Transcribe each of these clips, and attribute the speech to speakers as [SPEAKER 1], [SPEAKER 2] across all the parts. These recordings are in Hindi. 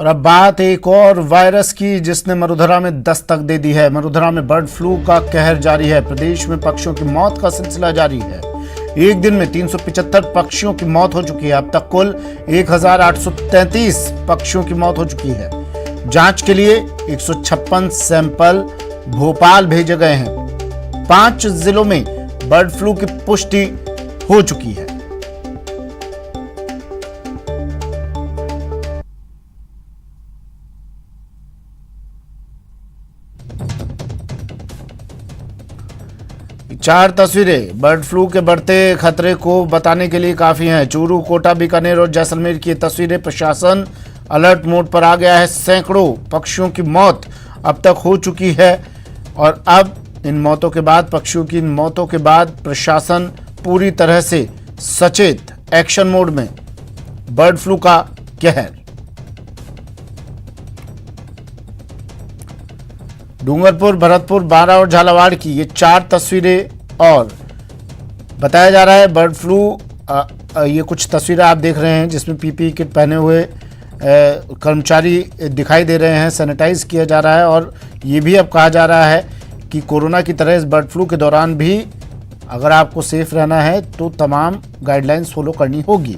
[SPEAKER 1] और अब बात एक और वायरस की जिसने मरुधरा में दस्तक दे दी है। मरुधरा में बर्ड फ्लू का कहर जारी है। प्रदेश में पक्षियों की मौत का सिलसिला जारी है। एक दिन में 375 पक्षियों की मौत हो चुकी है। अब तक कुल 1833 पक्षियों की मौत हो चुकी है। जांच के लिए 156 सैंपल भोपाल भेजे गए हैं। 5 जिलों में बर्ड फ्लू की पुष्टि हो चुकी है। चार तस्वीरें बर्ड फ्लू के बढ़ते खतरे को बताने के लिए काफी हैं। चूरू, कोटा, बीकानेर और जैसलमेर की तस्वीरें। प्रशासन अलर्ट मोड पर आ गया है। सैकड़ों पक्षियों की मौत अब तक हो चुकी है और अब इन मौतों के बाद, पक्षियों की इन मौतों के बाद प्रशासन पूरी तरह से सचेत एक्शन मोड में। बर्ड फ्लू का कहर। डूंगरपुर, भरतपुर, बारा और झालावाड़ की ये 4 तस्वीरें। और बताया जा रहा है बर्ड फ्लू, ये कुछ तस्वीरें आप देख रहे हैं जिसमें पीपीई किट पहने हुए कर्मचारी दिखाई दे रहे हैं। सैनिटाइज किया जा रहा है और ये भी अब कहा जा रहा है कि कोरोना की तरह इस बर्ड फ्लू के दौरान भी अगर आपको सेफ रहना है तो तमाम गाइडलाइंस फॉलो करनी होगी।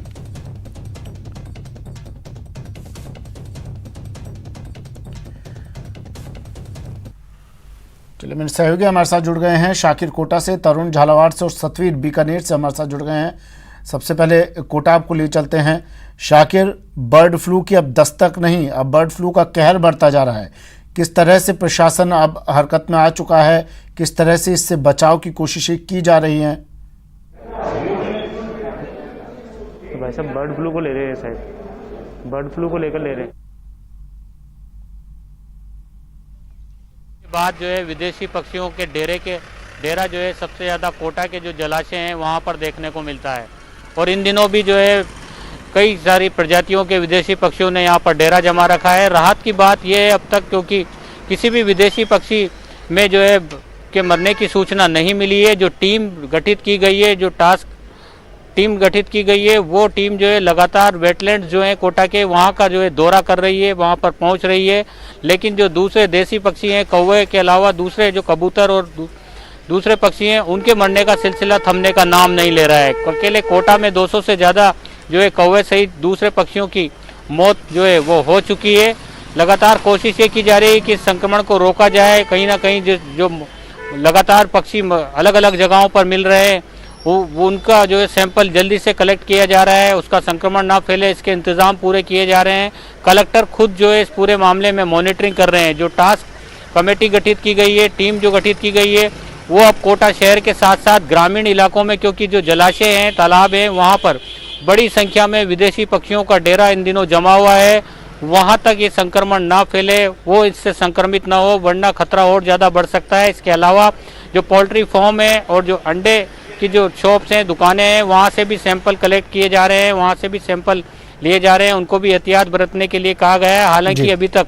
[SPEAKER 1] चलिए, मेरे सहयोगी हमारे साथ जुड़ गए हैं। शाकिर कोटा से, तरुण झालावाड़ से और सतवीर बीकानेर से हमारे साथ जुड़ गए हैं। सबसे पहले कोटा आपको ले चलते हैं। शाकिर, बर्ड फ्लू की अब दस्तक नहीं, अब बर्ड फ्लू का कहर बढ़ता जा रहा है। किस तरह से प्रशासन अब हरकत में आ चुका है, किस तरह से इससे बचाव की कोशिशें की जा रही हैं?
[SPEAKER 2] तो भाई साहब बर्ड फ्लू को ले रहे हैं, शायद बर्ड फ्लू को लेकर ले रहे हैं।
[SPEAKER 3] बाद जो है विदेशी पक्षियों के डेरा जो है सबसे ज़्यादा कोटा के जो जलाशय हैं वहाँ पर देखने को मिलता है। और इन दिनों भी जो है कई सारी प्रजातियों के विदेशी पक्षियों ने यहाँ पर डेरा जमा रखा है। राहत की बात यह है अब तक, क्योंकि किसी भी विदेशी पक्षी में जो है के मरने की सूचना नहीं मिली है। जो टीम गठित की गई है, जो टास्क टीम गठित की गई है, वो टीम जो है लगातार वेटलैंड्स जो है कोटा के वहाँ का जो है दौरा कर रही है, वहाँ पर पहुँच रही है। लेकिन जो दूसरे देसी पक्षी हैं, कौवे के अलावा दूसरे जो कबूतर और दूसरे पक्षी हैं, उनके मरने का सिलसिला थमने का नाम नहीं ले रहा है। अकेले कोटा में 200 से ज़्यादा जो है कौवे सहित दूसरे पक्षियों की मौत जो है वो हो चुकी है। लगातार कोशिश ये की जा रही है कि संक्रमण को रोका जाए। कहीं ना कहीं जो लगातार पक्षी अलग अलग जगहों पर मिल रहे हैं, वो उनका जो है सैंपल जल्दी से कलेक्ट किया जा रहा है, उसका संक्रमण ना फैले, इसके इंतजाम पूरे किए जा रहे हैं। कलेक्टर खुद जो है इस पूरे मामले में मॉनिटरिंग कर रहे हैं। जो टास्क कमेटी गठित की गई है, टीम जो गठित की गई है, वो अब कोटा शहर के साथ साथ ग्रामीण इलाकों में, क्योंकि जो जलाशय हैं, तालाब हैं, वहाँ पर बड़ी संख्या में विदेशी पक्षियों का डेरा इन दिनों जमा हुआ है। वहाँ तक ये संक्रमण ना फैले, वो इससे संक्रमित ना हो, वरना खतरा और ज़्यादा बढ़ सकता है। इसके अलावा जो पोल्ट्री फार्म है और जो अंडे की जो शॉप्स हैं, दुकानें हैं, वहाँ से भी सैंपल कलेक्ट किए जा रहे हैं, वहाँ से भी सैंपल लिए जा रहे हैं। उनको भी एहतियात बरतने के लिए कहा गया है। हालांकि अभी तक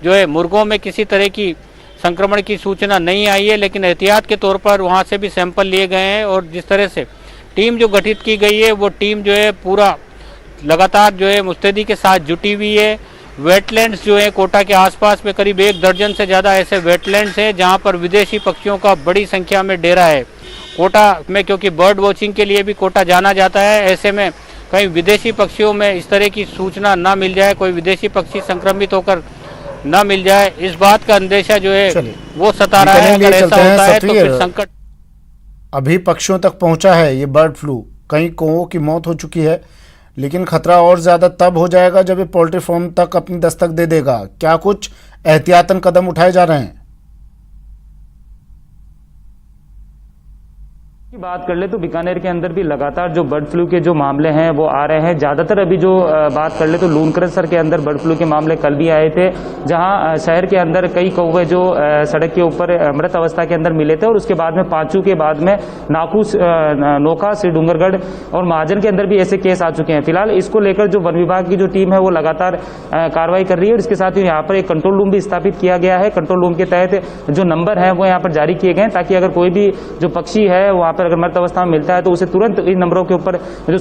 [SPEAKER 3] जो है मुर्गों में किसी तरह की संक्रमण की सूचना नहीं आई है, लेकिन एहतियात के तौर पर वहाँ से भी सैंपल लिए गए हैं। और जिस तरह से टीम जो गठित की गई है, वो टीम जो है पूरा लगातार जो है मुस्तैदी के साथ जुटी हुई है। वेटलैंड्स जो है कोटा के आसपास में करीब 1 दर्जन से ज़्यादा ऐसे वेटलैंड्स हैं जहाँ पर विदेशी पक्षियों का बड़ी संख्या में डेरा है। कोटा में क्योंकि बर्ड वॉचिंग के लिए भी कोटा जाना जाता है, ऐसे में कहीं विदेशी पक्षियों में इस तरह की सूचना ना मिल जाए, कोई विदेशी पक्षी संक्रमित होकर ना मिल जाए, इस बात का अंदेशा जो है वो सता रहा है। अगर ऐसा होता है तो फिर संकट।
[SPEAKER 1] अभी पक्षियों तक पहुंचा है ये बर्ड फ्लू, कई कौवों की मौत हो चुकी है, लेकिन खतरा और ज्यादा तब हो जाएगा जब ये पोल्ट्री फार्म तक अपनी दस्तक दे देगा। क्या कुछ एहतियातन कदम उठाए जा रहे हैं?
[SPEAKER 2] की बात कर ले तो बीकानेर के अंदर भी लगातार जो बर्ड फ्लू के जो मामले हैं वो आ रहे हैं। ज्यादातर अभी जो बात कर ले तो लूनक्रसर के अंदर बर्ड फ्लू के मामले कल भी आए थे, जहां शहर के अंदर कई कौवे जो सड़क के ऊपर मृत अवस्था के अंदर मिले थे। और उसके बाद में पांचू के बाद में नाकूस, नोखा, श्री डूंगरगढ़ और महाजन के अंदर भी ऐसे केस आ चुके हैं। फिलहाल इसको लेकर जो वन विभाग की जो टीम है वो लगातार कार्रवाई कर रही है। और इसके साथ ही यहाँ पर एक कंट्रोल रूम भी स्थापित किया गया है। कंट्रोल रूम के तहत जो नंबर है वो यहाँ पर जारी किए गए, ताकि अगर कोई भी जो पक्षी है वहाँ पर अगर मृत अवस्था में मिलता है तो उसे तुरंत इन नंबरों के ऊपर जो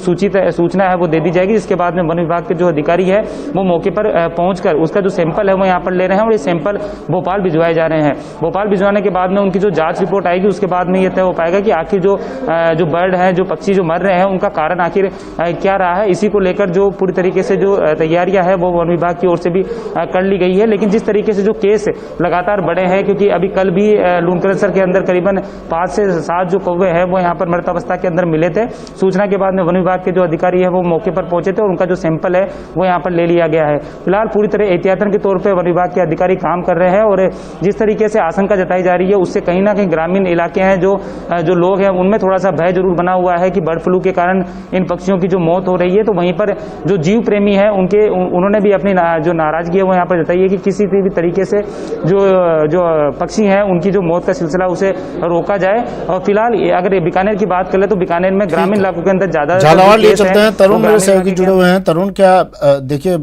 [SPEAKER 2] सूचना है वो दे दी जाएगी। इसके बाद में वन विभाग के जो अधिकारी है वो मौके पर पहुंचकर उसका जो सैंपल है वो यहाँ पर ले रहे हैं और ये सैंपल भोपाल भिजवाए जा रहे हैं। भोपाल भिजवाने के बाद में उनकी जो जांच रिपोर्ट आएगी उसके बाद में ये तय हो पाएगा कि आखिर जो बर्ड है, जो पक्षी जो मर रहे हैं, उनका कारण आखिर क्या रहा है। इसी को लेकर जो पूरी तरीके से जो तैयारियां है वो वन विभाग की ओर से भी कर ली गई है। लेकिन जिस तरीके से जो केस लगातार बढ़े हैं, क्योंकि अभी कल भी लूनकरसर के अंदर करीबन 5 से 7 जो कौवे हैं वो यहाँ पर मृत अवस्था के अंदर मिले थे। सूचना के बाद में वन विभाग के जो अधिकारी है वो मौके पर पहुंचे थे और उनका जो सैंपल है वो यहाँ पर ले लिया गया है। फिलहाल पूरी तरह एहतियातन के तौर पर वन विभाग के अधिकारी काम कर रहे हैं और जिस तरीके से आशंका जताई जा रही है उससे कहीं ना कहीं ग्रामीण इलाके हैं जो लोग हैं उनमें थोड़ा सा भय जरूर बना हुआ है कि बर्ड फ्लू के कारण इन पक्षियों की जो मौत हो रही है। तो वहीं पर जो जीव प्रेमी है उन्होंने भी अपनी जो नाराजगी है वो यहाँ पर जताई है कि किसी भी तरीके से जो पक्षी हैं उनकी जो मौत का सिलसिला उसे रोका जाए। और फिलहाल अगर बीकानेर की बात कर ले तो बीकानेर में ग्रामीण इलाकों के अंदर ज्यादा
[SPEAKER 1] झालावाड़ ले चलते हैं। तरुण मेरे सहयोगी जुड़े हुए हैं। तरुण, क्या देखिए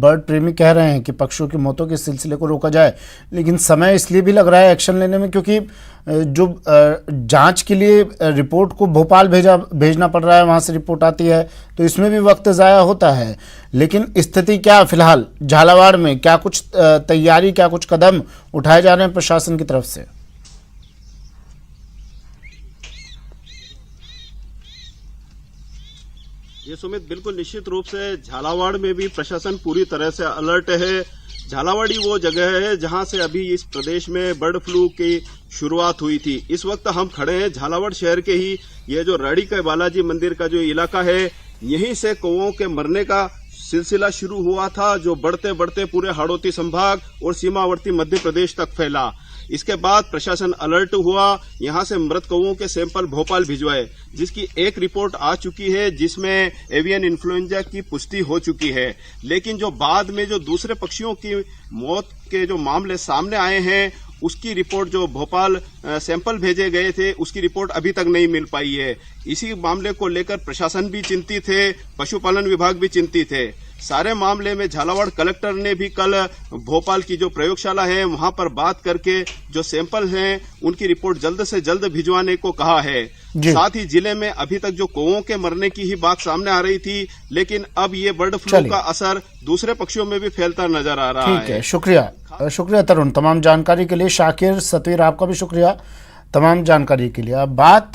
[SPEAKER 1] बर्ड प्रेमी कह रहे हैं कि पक्षियों की मौतों के सिलसिले को रोका जाए, लेकिन समय इसलिए भी लग रहा है एक्शन लेने में क्योंकि जो जांच के लिए रिपोर्ट को भोपाल भेजना पड़ रहा है, वहां से रिपोर्ट आती है तो इसमें भी वक्त ज़ाया होता है। लेकिन स्थिति क्या फिलहाल झालावाड़ में, क्या कुछ तैयारी, क्या कुछ कदम उठाए जा रहे हैं प्रशासन की तरफ से?
[SPEAKER 4] ये सुमित, बिल्कुल निश्चित रूप से झालावाड़ में भी प्रशासन पूरी तरह से अलर्ट है। झालावाड़ी वो जगह है जहां से अभी इस प्रदेश में बर्ड फ्लू की शुरुआत हुई थी। इस वक्त हम खड़े हैं झालावाड़ शहर के ही ये जो राड़ी के बालाजी मंदिर का जो इलाका है, यहीं से कौवों के मरने का सिलसिला शुरू हुआ था, जो बढ़ते बढ़ते पूरे हाड़ौती संभाग और सीमावर्ती मध्य प्रदेश तक फैला। इसके बाद प्रशासन अलर्ट हुआ, यहां से मृत कौवों के सैंपल भोपाल भिजवाए, जिसकी एक रिपोर्ट आ चुकी है जिसमें एवियन इन्फ्लुएंजा की पुष्टि हो चुकी है। लेकिन जो बाद में जो दूसरे पक्षियों की मौत के जो मामले सामने आए हैं उसकी रिपोर्ट, जो भोपाल सैंपल भेजे गए थे उसकी रिपोर्ट अभी तक नहीं मिल पाई है। इसी मामले को लेकर प्रशासन भी चिंतित है, पशुपालन विभाग भी चिंतित है। सारे मामले में झालावाड़ कलेक्टर ने भी कल भोपाल की जो प्रयोगशाला है वहां पर बात करके जो सैंपल हैं उनकी रिपोर्ट जल्द से जल्द भिजवाने को कहा है। साथ ही जिले में अभी तक जो कौवों के मरने की ही बात सामने आ रही थी, लेकिन अब ये बर्ड फ्लू का असर दूसरे पक्षियों में भी फैलता नजर आ रहा है।
[SPEAKER 1] ठीक है, शुक्रिया तरुण तमाम जानकारी के लिए। शाकिर, सतवीर, आपका भी शुक्रिया तमाम जानकारी के लिए। अब बात